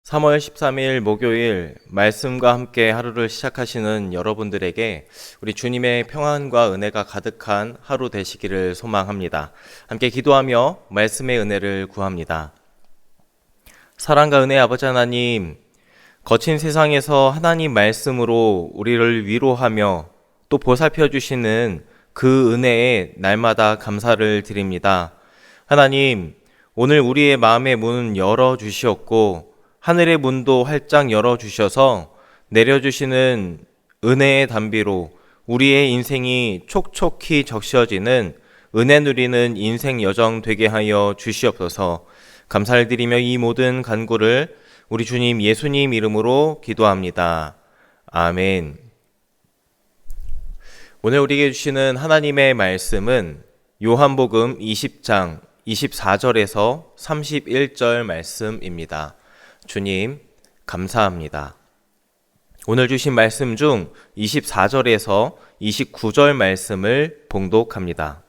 3월 13일 목요일 말씀과 함께 하루를 시작하시는 여러분들에게 우리 주님의 평안과 은혜가 가득한 하루 되시기를 소망합니다. 함께 기도하며 말씀의 은혜를 구합니다. 사랑과 은혜의 아버지 하나님, 거친 세상에서 하나님 말씀으로 우리를 위로하며 또 보살펴 주시는 그 은혜에 날마다 감사를 드립니다. 하나님, 오늘 우리의 마음의 문을 열어주시었고 하늘의 문도 활짝 열어주셔서 내려주시는 은혜의 단비로 우리의 인생이 촉촉히 적셔지는 은혜 누리는 인생 여정 되게 하여 주시옵소서. 감사를 드리며 이 모든 간구를 우리 주님 예수님 이름으로 기도합니다. 아멘. 오늘 우리에게 주시는 하나님의 말씀은 요한복음 20장 24절에서 31절 말씀입니다. 주님, 감사합니다. 오늘 주신 말씀 중 24절에서 29절 말씀을 봉독합니다.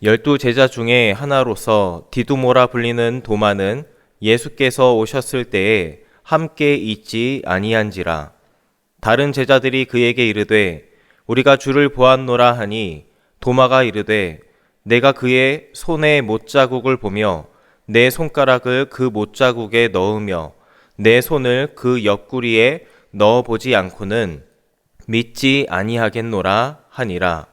12 제자 중에 하나로서 디두모라 불리는 도마는 예수께서 오셨을 때에 함께 있지 아니한지라. 다른 제자들이 그에게 이르되 우리가 주를 보았노라 하니 도마가 이르되 내가 그의 손에 못자국을 보며 내 손가락을 그 못자국에 넣으며 내 손을 그 옆구리에 넣어보지 않고는 믿지 아니하겠노라 하니라.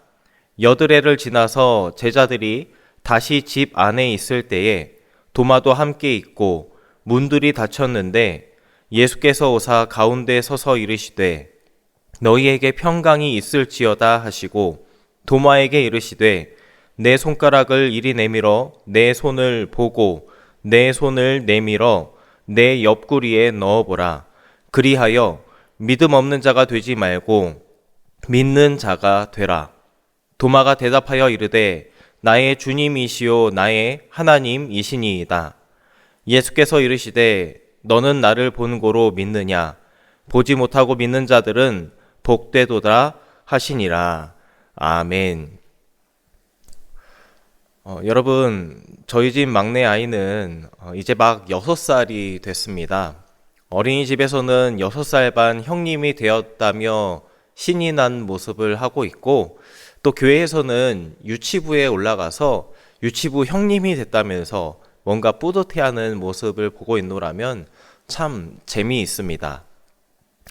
여드레를 지나서 제자들이 다시 집 안에 있을 때에 도마도 함께 있고 문들이 닫혔는데 예수께서 오사 가운데 서서 이르시되 너희에게 평강이 있을지어다 하시고 도마에게 이르시되 내 손가락을 이리 내밀어 내 손을 보고 내 손을 내밀어 내 옆구리에 넣어보라. 그리하여 믿음 없는 자가 되지 말고 믿는 자가 되라. 도마가 대답하여 이르되 나의 주님이시요 나의 하나님이시니이다. 예수께서 이르시되 너는 나를 본 고로 믿느냐? 보지 못하고 믿는 자들은 복되도다 하시니라. 아멘. 여러분, 저희 집 막내 아이는 이제 막 6살이 됐습니다. 어린이집에서는 6살 반 형님이 되었다며 신이 난 모습을 하고 있고, 또 교회에서는 유치부에 올라가서 유치부 형님이 됐다면서 뭔가 뿌듯해하는 모습을 보고 있노라면 참 재미있습니다.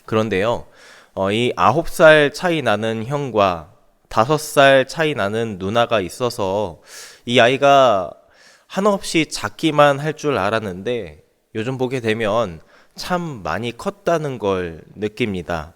그런데요, 이 9살 차이 나는 형과 5살 차이 나는 누나가 있어서 이 아이가 한없이 작기만 할 줄 알았는데 요즘 보게 되면 참 많이 컸다는 걸 느낍니다.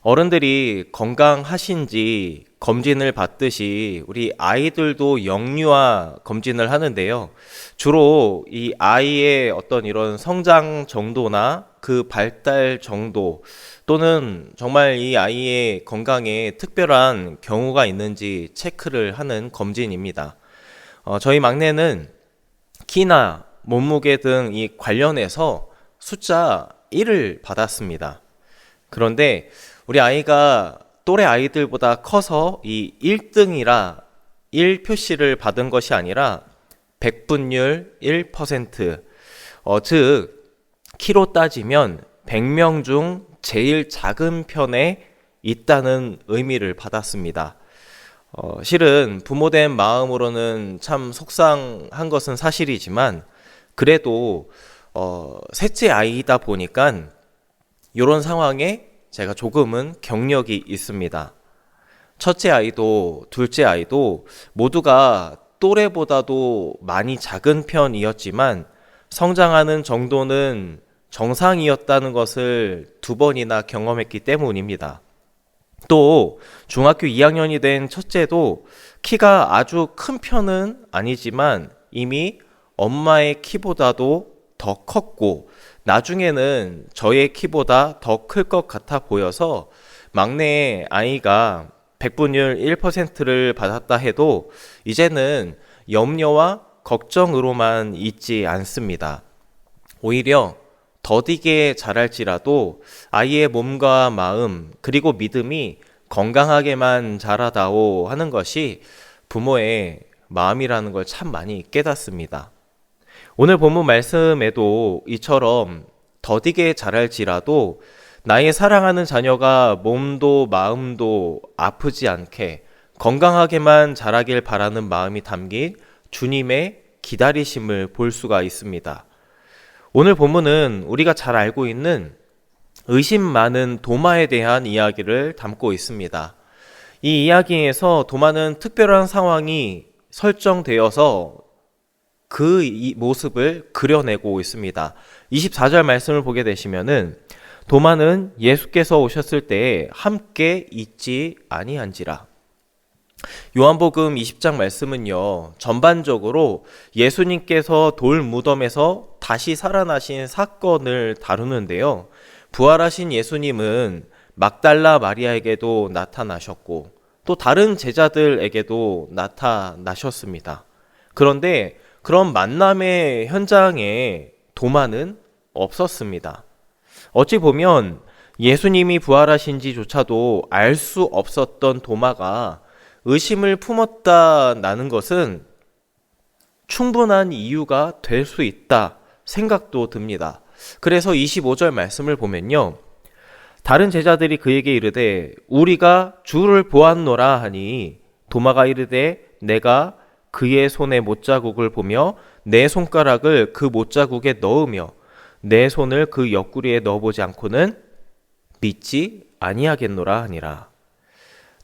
어른들이 건강하신지 검진을 받듯이 우리 아이들도 영유아 검진을 하는데요. 주로 이 아이의 어떤 이런 성장 정도나 그 발달 정도 또는 정말 이 아이의 건강에 특별한 경우가 있는지 체크를 하는 검진입니다. 저희 막내는 키나 몸무게 등 이 관련해서 숫자 1을 받았습니다. 그런데 우리 아이가 또래 아이들보다 커서 이 1등이라 1 표시를 받은 것이 아니라 백분율 1%, 즉 키로 따지면 100명 중 제일 작은 편에 있다는 의미를 받았습니다. 실은 부모된 마음으로는 참 속상한 것은 사실이지만 그래도 셋째 아이다 보니까 이런 상황에 제가 조금은 경력이 있습니다. 첫째 아이도 둘째 아이도 모두가 또래보다도 많이 작은 편이었지만 성장하는 정도는 정상이었다는 것을 2번이나 경험했기 때문입니다. 또 중학교 2학년이 된 첫째도 키가 아주 큰 편은 아니지만 이미 엄마의 키보다도 더 컸고 나중에는 저의 키보다 더 클 것 같아 보여서 막내 아이가 백분율 1%를 받았다 해도 이제는 염려와 걱정으로만 있지 않습니다. 오히려 더디게 자랄지라도 아이의 몸과 마음 그리고 믿음이 건강하게만 자라다오 하는 것이 부모의 마음이라는 걸 참 많이 깨닫습니다. 오늘 본문 말씀에도 이처럼 더디게 자랄지라도 나의 사랑하는 자녀가 몸도 마음도 아프지 않게 건강하게만 자라길 바라는 마음이 담긴 주님의 기다리심을 볼 수가 있습니다. 오늘 본문은 우리가 잘 알고 있는 의심 많은 도마에 대한 이야기를 담고 있습니다. 이 이야기에서 도마는 특별한 상황이 설정되어서 그 모습을 그려내고 있습니다. 24절 말씀을 보게 되시면은 도마는 예수께서 오셨을 때에 함께 있지 아니한지라. 요한복음 20장 말씀은요, 전반적으로 예수님께서 돌 무덤에서 다시 살아나신 사건을 다루는데요. 부활하신 예수님은 막달라 마리아에게도 나타나셨고 또 다른 제자들에게도 나타나셨습니다. 그런데 그런 만남의 현장에 도마는 없었습니다. 어찌 보면 예수님이 부활하신지조차도 알 수 없었던 도마가 의심을 품었다는 것은 충분한 이유가 될 수 있다 생각도 듭니다. 그래서 25절 말씀을 보면요, 다른 제자들이 그에게 이르되 우리가 주를 보았노라 하니 도마가 이르되 내가 그의 손에 못자국을 보며 내 손가락을 그 못자국에 넣으며 내 손을 그 옆구리에 넣어보지 않고는 믿지 아니하겠노라 하니라.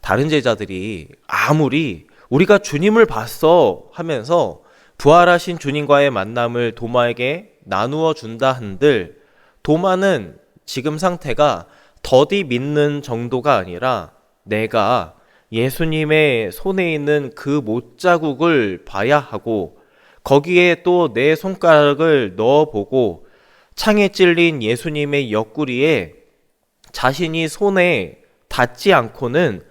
다른 제자들이 아무리 우리가 주님을 봤어 하면서 부활하신 주님과의 만남을 도마에게 나누어 준다 한들 도마는 지금 상태가 더디 믿는 정도가 아니라 내가 예수님의 손에 있는 그 못자국을 봐야 하고 거기에 또 내 손가락을 넣어보고 창에 찔린 예수님의 옆구리에 자신이 손에 닿지 않고는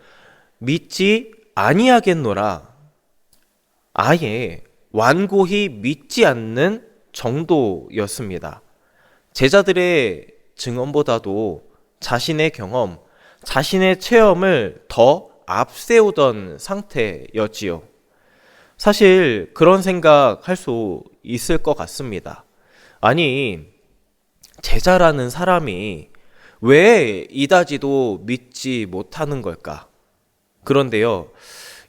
믿지 아니하겠노라. 아예 완고히 믿지 않는 정도였습니다. 제자들의 증언보다도 자신의 경험, 자신의 체험을 더 앞세우던 상태였지요. 사실 그런 생각할 수 있을 것 같습니다. 아니, 제자라는 사람이 왜 이다지도 믿지 못하는 걸까? 그런데요,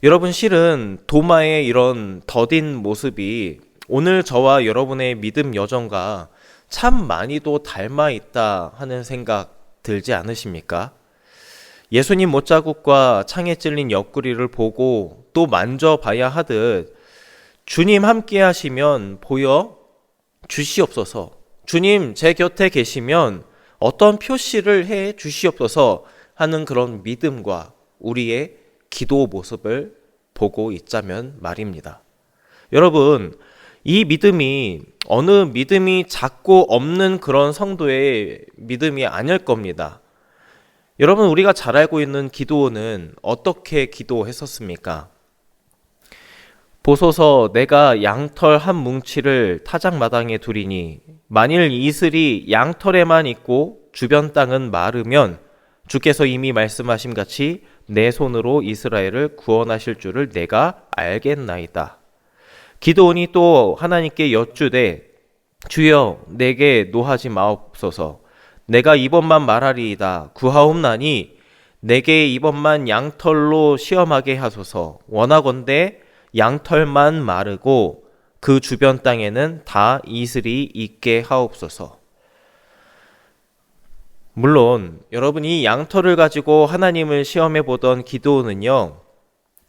여러분, 실은 도마의 이런 더딘 모습이 오늘 저와 여러분의 믿음 여정과 참 많이도 닮아 있다 하는 생각 들지 않으십니까? 예수님 못자국과 창에 찔린 옆구리를 보고 또 만져봐야 하듯 주님 함께 하시면 보여 주시옵소서, 주님 제 곁에 계시면 어떤 표시를 해 주시옵소서 하는 그런 믿음과 우리의 기도 모습을 보고 있자면 말입니다. 여러분, 이 믿음이 어느 믿음이 작고 없는 그런 성도의 믿음이 아닐 겁니다. 여러분, 우리가 잘 알고 있는 기도는 어떻게 기도했었습니까? 보소서 내가 양털 한 뭉치를 타작마당에 두리니 만일 이슬이 양털에만 있고 주변 땅은 마르면 주께서 이미 말씀하신 같이 내 손으로 이스라엘을 구원하실 줄을 내가 알겠나이다. 기드온이 또 하나님께 여쭈되 주여 내게 노하지 마옵소서. 내가 이번만 말하리이다. 구하옵나니 내게 이번만 양털로 시험하게 하소서. 원하건대 양털만 마르고 그 주변 땅에는 다 이슬이 있게 하옵소서. 물론 여러분이 양털을 가지고 하나님을 시험해 보던 기드온은요,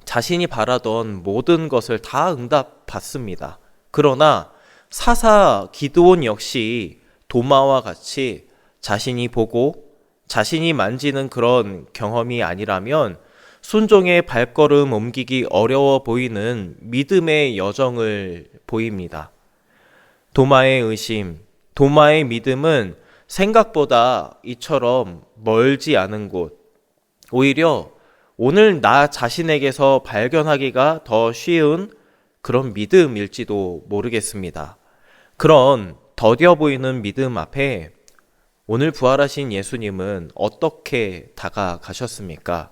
자신이 바라던 모든 것을 다 응답받습니다. 그러나 사사 기드온 역시 도마와 같이 자신이 보고 자신이 만지는 그런 경험이 아니라면 순종의 발걸음 옮기기 어려워 보이는 믿음의 여정을 보입니다. 도마의 의심, 도마의 믿음은 생각보다 이처럼 멀지 않은 곳, 오히려 오늘 나 자신에게서 발견하기가 더 쉬운 그런 믿음일지도 모르겠습니다. 그런 더뎌 보이는 믿음 앞에 오늘 부활하신 예수님은 어떻게 다가가셨습니까?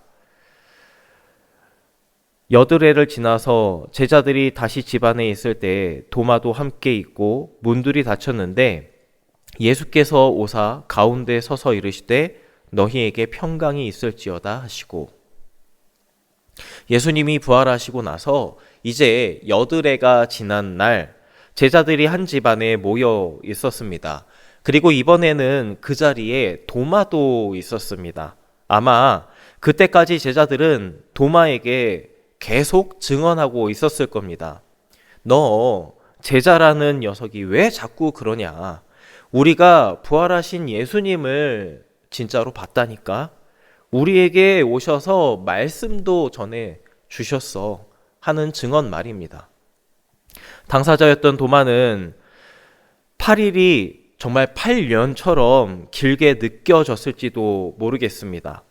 여드레를 지나서 제자들이 다시 집 안에 있을 때 도마도 함께 있고 문들이 닫혔는데 예수께서 오사 가운데 서서 이르시되 너희에게 평강이 있을지어다 하시고, 예수님이 부활하시고 나서 이제 여드레가 지난 날 제자들이 한 집안에 모여 있었습니다. 그리고 이번에는 그 자리에 도마도 있었습니다. 아마 그때까지 제자들은 도마에게 계속 증언하고 있었을 겁니다. 너 제자라는 녀석이 왜 자꾸 그러냐? 우리가 부활하신 예수님을 진짜로 봤다니까? 우리에게 오셔서 말씀도 전해 주셨어 하는 증언 말입니다. 당사자였던 도마는 8일이 정말 8년처럼 길게 느껴졌을지도 모르겠습니다.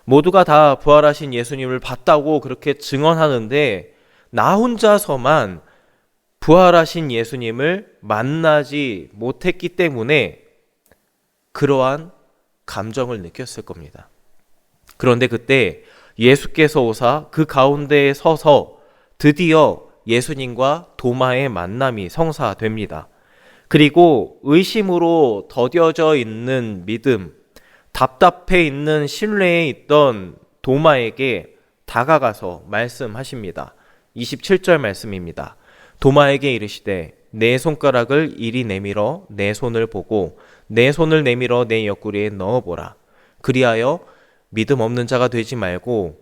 모두가 다 부활하신 예수님을 봤다고 그렇게 증언하는데 나 혼자서만 부활하신 예수님을 만나지 못했기 때문에 그러한 감정을 느꼈을 겁니다. 그런데 그때 예수께서 오사 그 가운데에 서서 드디어 예수님과 도마의 만남이 성사됩니다. 그리고 의심으로 더뎌져 있는 믿음, 답답해 있는 신뢰에 있던 도마에게 다가가서 말씀하십니다. 27절 말씀입니다. 도마에게 이르시되 내 손가락을 이리 내밀어 내 손을 보고 내 손을 내밀어 내 옆구리에 넣어보라. 그리하여 믿음 없는 자가 되지 말고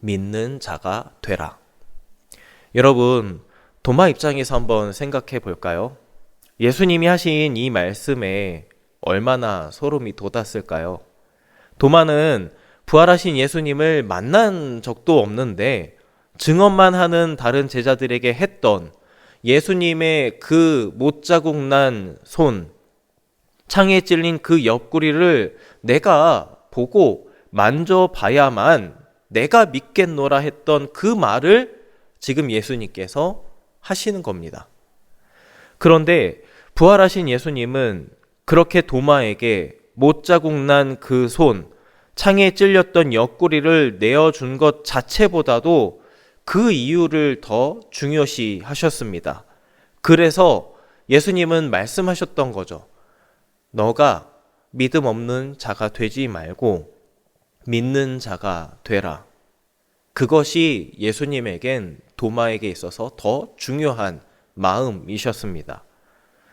믿는 자가 되라. 여러분, 도마 입장에서 한번 생각해 볼까요? 예수님이 하신 이 말씀에 얼마나 소름이 돋았을까요? 도마는 부활하신 예수님을 만난 적도 없는데 증언만 하는 다른 제자들에게 했던 예수님의 그 못자국 난 손, 창에 찔린 그 옆구리를 내가 보고 만져봐야만 내가 믿겠노라 했던 그 말을 지금 예수님께서 하시는 겁니다. 그런데 부활하신 예수님은 그렇게 도마에게 못자국 난 그 손, 창에 찔렸던 옆구리를 내어준 것 자체보다도 그 이유를 더 중요시 하셨습니다. 그래서 예수님은 말씀하셨던 거죠. 너가 믿음 없는 자가 되지 말고 믿는 자가 되라. 그것이 예수님에겐 도마에게 있어서 더 중요한 마음이셨습니다.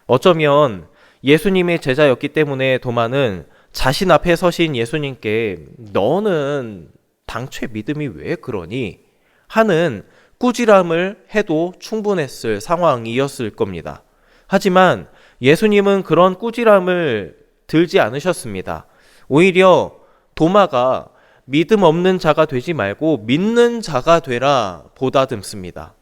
어쩌면 예수님의 제자였기 때문에 도마는 자신 앞에 서신 예수님께 너는 당최 믿음이 왜 그러니? 하는 꾸지람을 해도 충분했을 상황이었을 겁니다. 하지만 예수님은 그런 꾸지람을 들지 않으셨습니다. 오히려 도마가 믿음 없는 자가 되지 말고 믿는 자가 되라 보다듬습니다.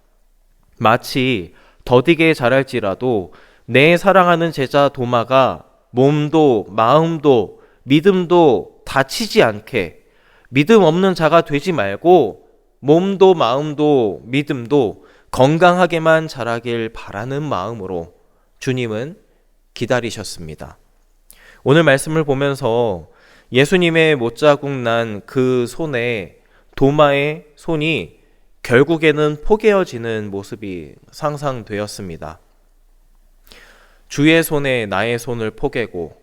마치 더디게 자랄지라도 내 사랑하는 제자 도마가 몸도 마음도 믿음도 다치지 않게 믿음 없는 자가 되지 말고 몸도 마음도 믿음도 건강하게만 자라길 바라는 마음으로 주님은 기다리셨습니다. 오늘 말씀을 보면서 예수님의 못자국 난 그 손에 도마의 손이 결국에는 포개어지는 모습이 상상되었습니다. 주의 손에 나의 손을 포개고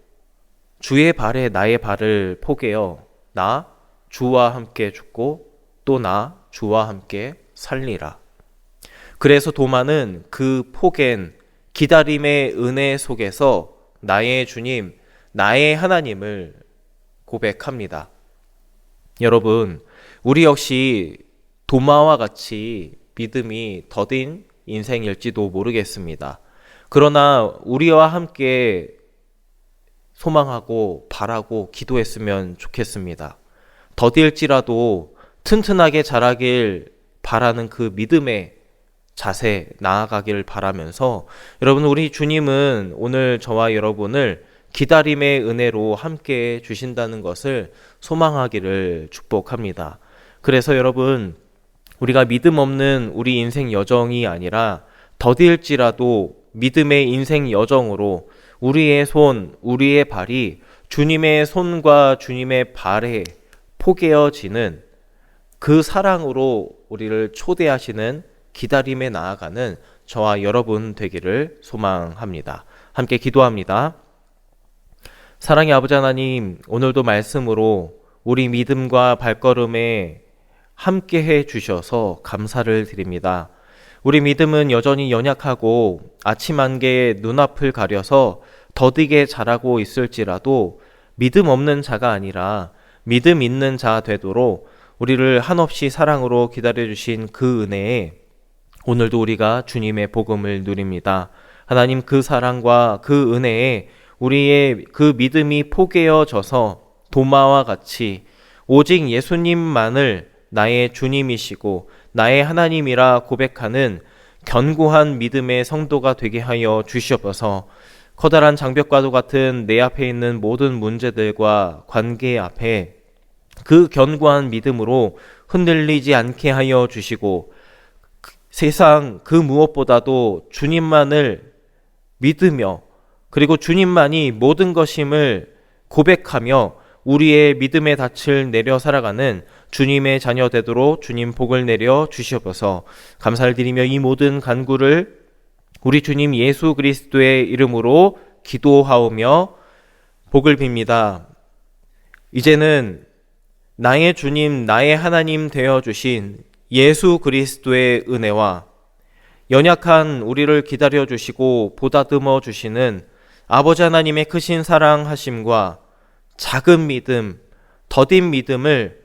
주의 발에 나의 발을 포개어 나 주와 함께 죽고 또 나 주와 함께 살리라. 그래서 도마는 그 포갠 기다림의 은혜 속에서 나의 주님, 나의 하나님을 고백합니다. 여러분, 우리 역시 도마와 같이 믿음이 더딘 인생일지도 모르겠습니다. 그러나 우리와 함께 소망하고 바라고 기도했으면 좋겠습니다. 더딜지라도 튼튼하게 자라길 바라는 그 믿음의 자세 나아가길 바라면서 여러분, 우리 주님은 오늘 저와 여러분을 기다림의 은혜로 함께 주신다는 것을 소망하기를 축복합니다. 그래서 여러분, 우리가 믿음 없는 우리 인생 여정이 아니라 더딜지라도 믿음의 인생 여정으로 우리의 손, 우리의 발이 주님의 손과 주님의 발에 포개어지는 그 사랑으로 우리를 초대하시는 기다림에 나아가는 저와 여러분 되기를 소망합니다. 함께 기도합니다. 사랑의 아버지 하나님, 오늘도 말씀으로 우리 믿음과 발걸음에 함께해 주셔서 감사를 드립니다. 우리 믿음은 여전히 연약하고 아침 안개에 눈앞을 가려서 더디게 자라고 있을지라도 믿음 없는 자가 아니라 믿음 있는 자 되도록 우리를 한없이 사랑으로 기다려주신 그 은혜에 오늘도 우리가 주님의 복음을 누립니다. 하나님, 그 사랑과 그 은혜에 우리의 그 믿음이 포개어져서 도마와 같이 오직 예수님만을 나의 주님이시고 나의 하나님이라 고백하는 견고한 믿음의 성도가 되게 하여 주시옵소서. 커다란 장벽과도 같은 내 앞에 있는 모든 문제들과 관계 앞에 그 견고한 믿음으로 흔들리지 않게 하여 주시고, 세상 그 무엇보다도 주님만을 믿으며 그리고 주님만이 모든 것임을 고백하며 우리의 믿음의 닻을 내려 살아가는 주님의 자녀 되도록 주님 복을 내려 주시옵소서. 감사를 드리며 이 모든 간구를 우리 주님 예수 그리스도의 이름으로 기도하오며 복을 빕니다. 이제는 나의 주님, 나의 하나님 되어주신 예수 그리스도의 은혜와 연약한 우리를 기다려주시고 보다듬어 주시는 아버지 하나님의 크신 사랑하심과 작은 믿음, 더딘 믿음을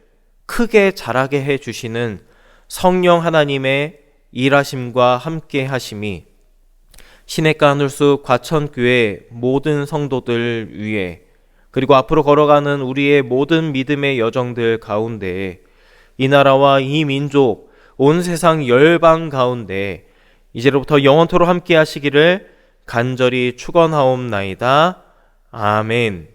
크게 자라게 해주시는 성령 하나님의 일하심과 함께 하심이 시냇가 하늘숲 과천교회 모든 성도들 위해 그리고 앞으로 걸어가는 우리의 모든 믿음의 여정들 가운데 이 나라와 이 민족, 온 세상 열방 가운데 이제로부터 영원토록 함께 하시기를 간절히 축원하옵나이다. 아멘.